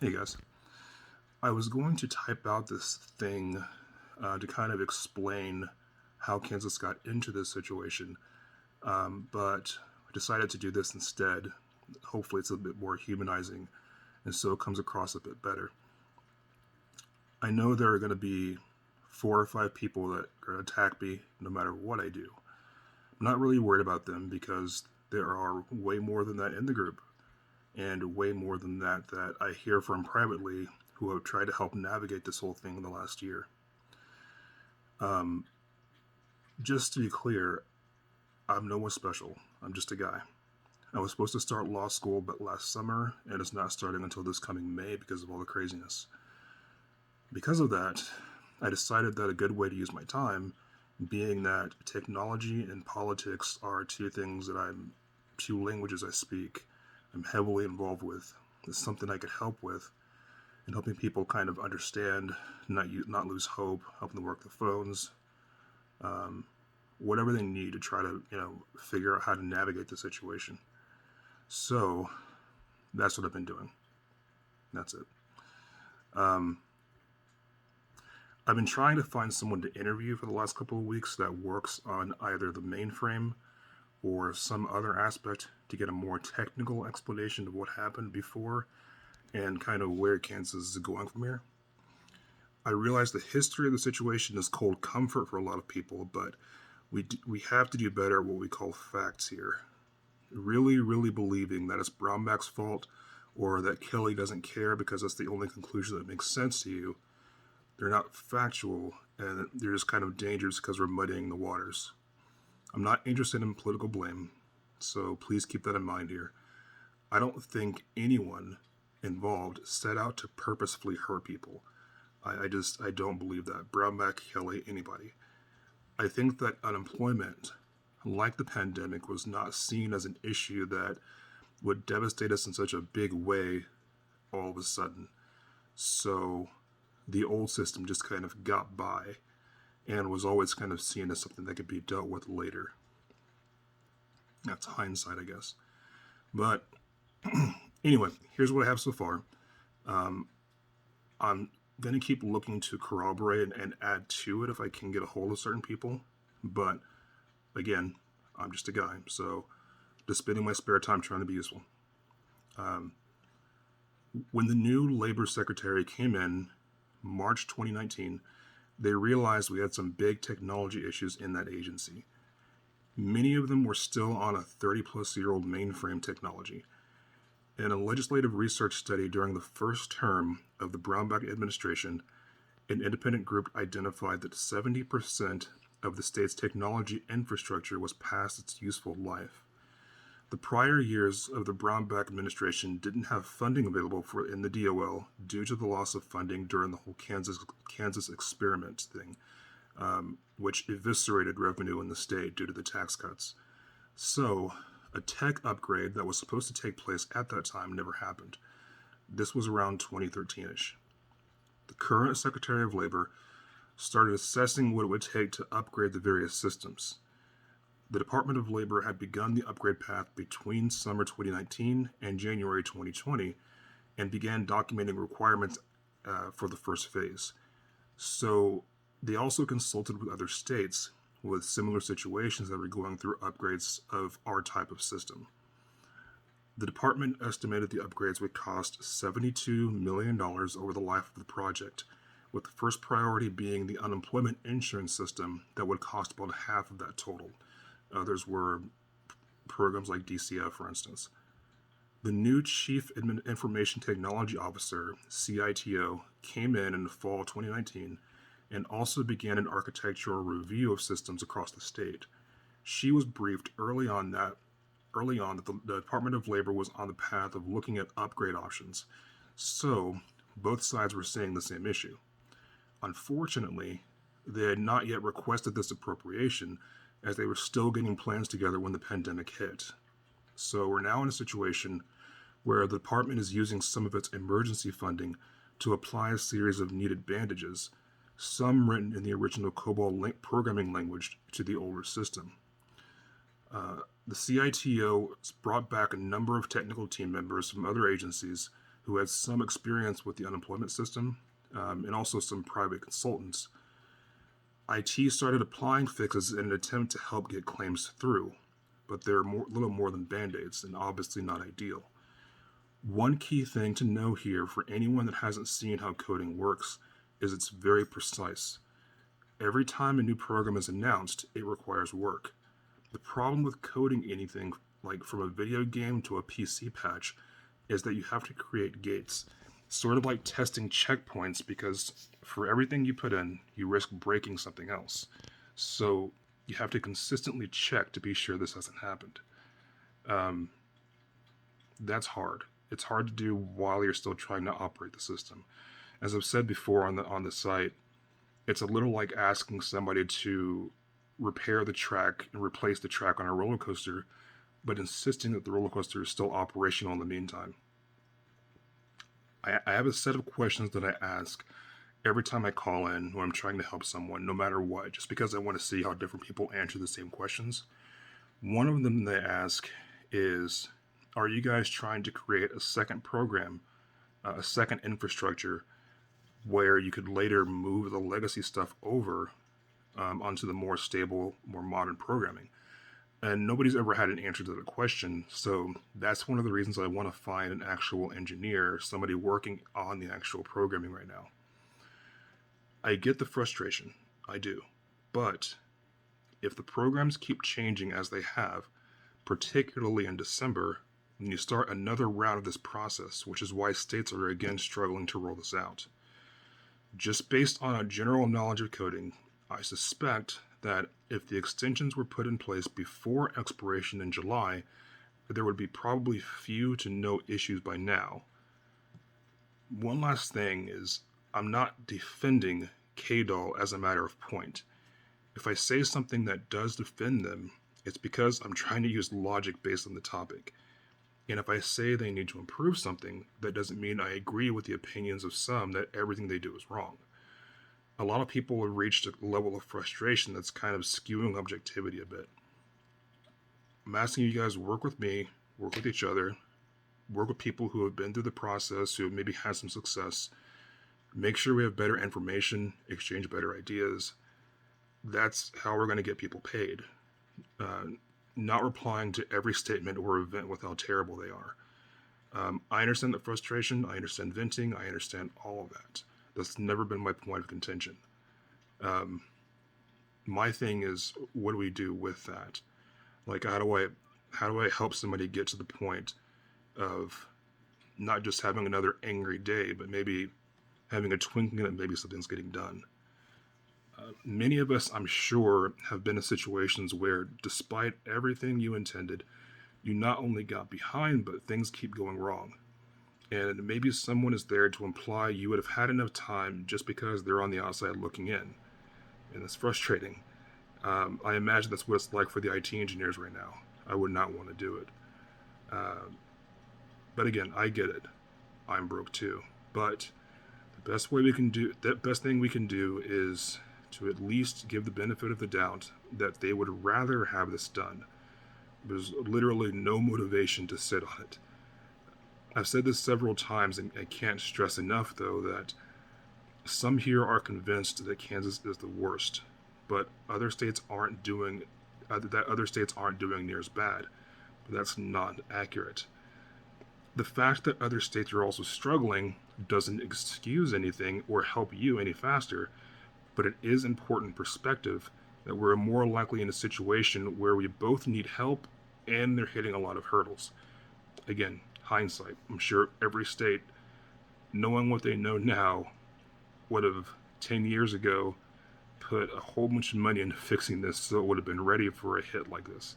Hey guys, I was going to type out this thing to kind of explain how Kansas got into this situation, but I decided to do this instead. Hopefully, it's a bit more humanizing and so it comes across a bit better. I know there are going to be 4 or 5 people that are going to attack me no matter what I do. I'm not really worried about them because there are way more than that in the group, and way more than that I hear from privately who have tried to help navigate this whole thing in the last year. Um, just to be clear, I'm no one special. I'm just a guy. I was supposed to start law school but last summer, and it's not starting until this coming May because of all the craziness. Because of that, I decided that a good way to use my time, being that technology and politics are two languages I speak, I'm heavily involved with, is something I could help with, and helping people kind of understand, not lose hope, helping them work the phones, um, whatever they need to try to figure out how to navigate the situation. So that's what I've been doing. That's it. Um, I've been trying to find someone to interview for the last couple of weeks that works on either the mainframe or some other aspect to get a more technical explanation of what happened before and kind of where Kansas is going from here. I realize the history of the situation is cold comfort for a lot of people, but we have to do better at what we call facts here. Really, really believing that it's Brownback's fault or that Kelly doesn't care because that's the only conclusion that makes sense to you, they're not factual and they're just kind of dangerous because we're muddying the waters. I'm not interested in political blame, so please keep that in mind here. I don't think anyone involved set out to purposefully hurt people. I don't believe that. Brownback, Kelly, anybody. I think that unemployment, like the pandemic, was not seen as an issue that would devastate us in such a big way all of a sudden. So the old system just kind of got by and was always kind of seen as something that could be dealt with later. That's hindsight, I guess. But anyway, here's what I have so far. Um, I'm going to keep looking to corroborate and add to it if I can get a hold of certain people. But again, I'm just a guy, so just spending my spare time trying to be useful. Um, when the new labor secretary came in March 2019, they realized we had some big technology issues in that agency. Many of them were still on a 30-plus-year-old mainframe technology. In a legislative research study during the first term of the Brownback administration, an independent group identified that 70% of the state's technology infrastructure was past its useful life. The prior years of the Brownback administration didn't have funding available in the DOL due to the loss of funding during the whole Kansas experiment thing, which eviscerated revenue in the state due to the tax cuts. So, a tech upgrade that was supposed to take place at that time never happened. This was around 2013-ish. The current Secretary of Labor started assessing what it would take to upgrade the various systems. The Department of Labor had begun the upgrade path between summer 2019 and January 2020 and began documenting requirements for the first phase. So they also consulted with other states with similar situations that were going through upgrades of our type of system. The department estimated the upgrades would cost $72 million over the life of the project, with the first priority being the unemployment insurance system that would cost about half of that total. Others were programs like DCF, for instance. The new Chief Information Technology Officer, CITO, came in the fall 2019 and also began an architectural review of systems across the state. She was briefed early on that the Department of Labor was on the path of looking at upgrade options. So both sides were seeing the same issue. Unfortunately, they had not yet requested this appropriation as they were still getting plans together when the pandemic hit. So we're now in a situation where the department is using some of its emergency funding to apply a series of needed bandages, some written in the original COBOL programming language, to the older system. The CITO brought back a number of technical team members from other agencies who had some experience with the unemployment system, and also some private consultants. IT started applying fixes in an attempt to help get claims through, but they're little more than band-aids and obviously not ideal. One key thing to know here for anyone that hasn't seen how coding works is it's very precise. Every time a new program is announced, it requires work. The problem with coding anything, like from a video game to a PC patch, is that you have to create gates. Sort of like testing checkpoints, because for everything you put in, you risk breaking something else. So you have to consistently check to be sure this hasn't happened. That's hard. It's hard to do while you're still trying to operate the system. As I've said before on the site, it's a little like asking somebody to repair the track and replace the track on a roller coaster, but insisting that the roller coaster is still operational in the meantime. I have a set of questions that I ask every time I call in when I'm trying to help someone, no matter what, just because I want to see how different people answer the same questions. One of them they ask is, are you guys trying to create a second program, a second infrastructure, where you could later move the legacy stuff over onto the more stable, more modern programming? And nobody's ever had an answer to the question, so that's one of the reasons I want to find an actual engineer, somebody working on the actual programming right now. I get the frustration, I do, but if the programs keep changing as they have, particularly in December, then you start another round of this process, which is why states are again struggling to roll this out. Just based on a general knowledge of coding, I suspect that if the extensions were put in place before expiration in July, there would be probably few to no issues by now. One last thing is, I'm not defending KDOL as a matter of point. If I say something that does defend them, it's because I'm trying to use logic based on the topic. And if I say they need to improve something, that doesn't mean I agree with the opinions of some that everything they do is wrong. A lot of people have reached a level of frustration that's kind of skewing objectivity a bit. I'm asking you guys to work with me, work with each other, work with people who have been through the process, who have maybe had some success, make sure we have better information, exchange better ideas. That's how we're going to get people paid. Not replying to every statement or event with how terrible they are. I understand the frustration, I understand venting, I understand all of that. That's never been my point of contention. My thing is, what do we do with that? Like, how do I help somebody get to the point of not just having another angry day, but maybe having a twinkling that maybe something's getting done? Many of us, I'm sure, have been in situations where, despite everything you intended, you not only got behind, but things keep going wrong. And maybe someone is there to imply you would have had enough time just because they're on the outside looking in. And it's frustrating. I imagine that's what it's like for the IT engineers right now. I would not want to do it. But again, I get it. I'm broke too. But the best thing we can do is to at least give the benefit of the doubt that they would rather have this done. There's literally no motivation to sit on it. I've said this several times, and I can't stress enough, though, that some here are convinced that Kansas is the worst, but other states aren't doing near as bad. But that's not accurate. The fact that other states are also struggling doesn't excuse anything or help you any faster, but it is important perspective that we're more likely in a situation where we both need help and they're hitting a lot of hurdles. Again, hindsight. I'm sure every state, knowing what they know now, would have 10 years ago put a whole bunch of money into fixing this so it would have been ready for a hit like this.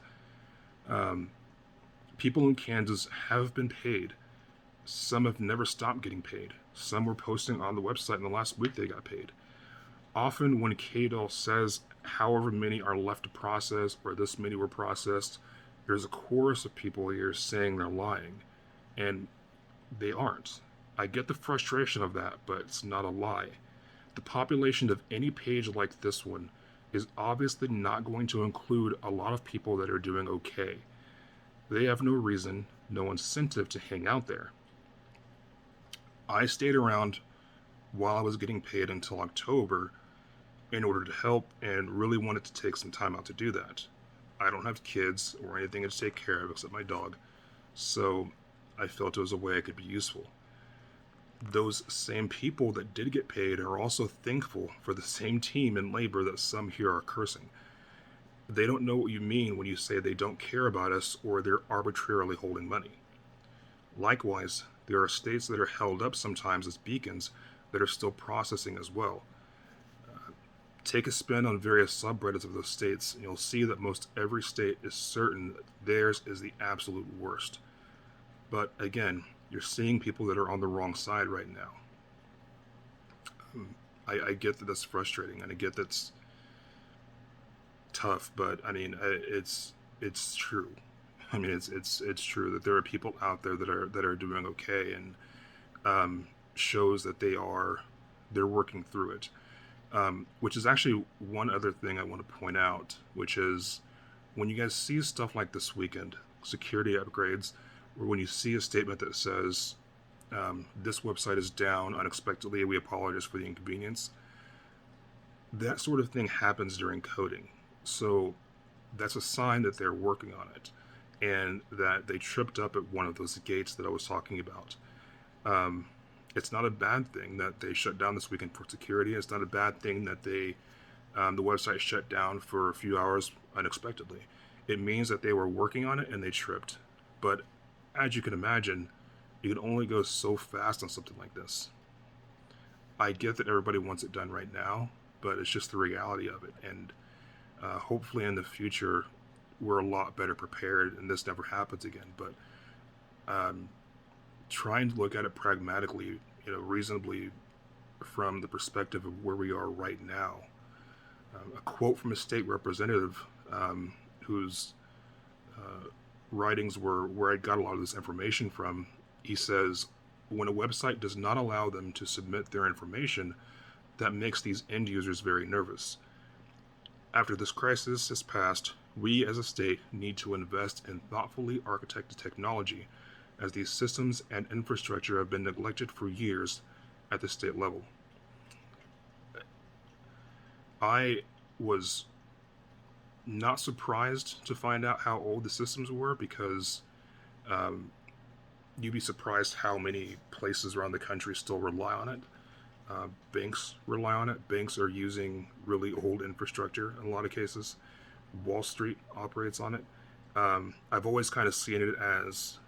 People in Kansas have been paid. Some have never stopped getting paid. Some were posting on the website in the last week they got paid. Often when KDOL says however many are left to process or this many were processed, there's a chorus of people here saying they're lying. And they aren't. I get the frustration of that, but it's not a lie. The population of any page like this one is obviously not going to include a lot of people that are doing okay. They have no reason, no incentive to hang out there. I stayed around while I was getting paid until October in order to help and really wanted to take some time out to do that. I don't have kids or anything to take care of except my dog, so I felt it was a way I could be useful. Those same people that did get paid are also thankful for the same team and labor that some here are cursing. They don't know what you mean when you say they don't care about us or they're arbitrarily holding money. Likewise, there are states that are held up sometimes as beacons that are still processing as well. Take a spin on various subreddits of those states, and you'll see that most every state is certain that theirs is the absolute worst. But again, you're seeing people that are on the wrong side right now. I get that that's frustrating, and I get that's tough, but I mean, it's true. I mean, it's true that there are people out there that are doing okay, and shows that they're working through it. Which is actually one other thing I want to point out, which is when you guys see stuff like this weekend, security upgrades, or when you see a statement that says, this website is down unexpectedly, we apologize for the inconvenience, that sort of thing happens during coding. So that's a sign that they're working on it and that they tripped up at one of those gates that I was talking about. It's not a bad thing that they shut down this weekend for security. It's not a bad thing that the website shut down for a few hours unexpectedly. It means that they were working on it and they tripped. But as you can imagine, you can only go so fast on something like this. I get that everybody wants it done right now, but it's just the reality of it. And hopefully in the future, we're a lot better prepared and this never happens again. But trying to look at it pragmatically, reasonably from the perspective of where we are right now. A quote from a state representative whose writings were where I got a lot of this information from. He says, when a website does not allow them to submit their information, that makes these end users very nervous. After this crisis has passed, we as a state need to invest in thoughtfully architected technology, as these systems and infrastructure have been neglected for years at the state level. I was not surprised to find out how old the systems were because you'd be surprised how many places around the country still rely on it. Banks rely on it. Banks are using really old infrastructure in a lot of cases. Wall Street operates on it. I've always kind of seen it as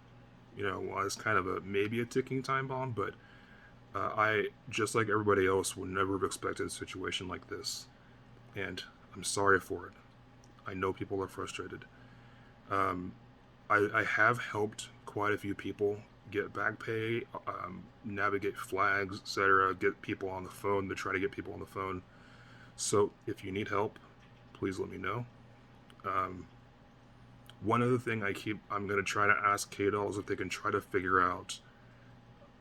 as kind of maybe a ticking time bomb, but I, just like everybody else, would never have expected a situation like this. And I'm sorry for it. I know people are frustrated. I have helped quite a few people get back pay, navigate flags, etc., get people on the phone, to try to get people on the phone. So if you need help, please let me know. One other thing I'm going to try to ask KDOL is if they can try to figure out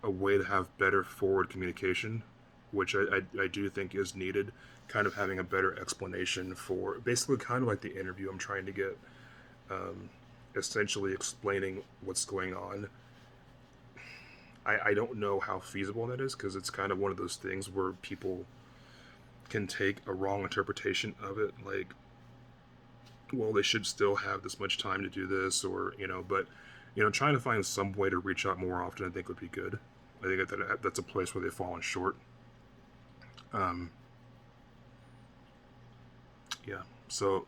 a way to have better forward communication, which I do think is needed, kind of having a better explanation for, basically kind of like the interview I'm trying to get, essentially explaining what's going on. I don't know how feasible that is, because it's kind of one of those things where people can take a wrong interpretation of it, like, well, they should still have this much time to do this, or, but, trying to find some way to reach out more often, I think would be good. I think that's a place where they've fallen short. Yeah, so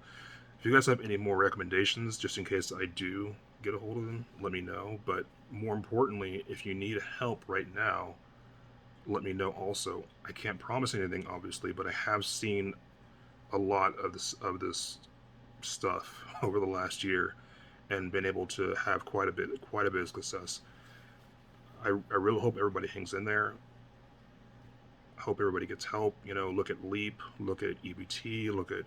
if you guys have any more recommendations, just in case I do get a hold of them, let me know. But more importantly, if you need help right now, let me know also. I can't promise anything, obviously, but I have seen a lot of this stuff over the last year and been able to have quite a bit of success. I really hope everybody hangs in there. I hope everybody gets help. Look at Leap, look at EBT, look at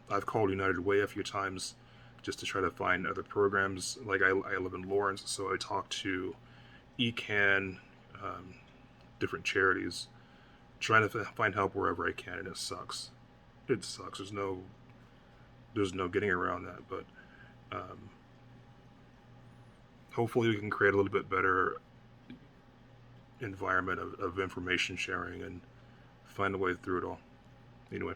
I've called United Way a few times just to try to find other programs. Like I live in Lawrence, so I talk to ECAN, different charities, trying to find help wherever I can, and it sucks. It sucks. There's no getting around that, but hopefully we can create a little bit better environment of information sharing and find a way through it all. Anyway,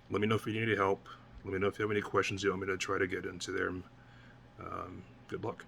let me know if you need any help. Let me know if you have any questions you want me to try to get into there. Good luck.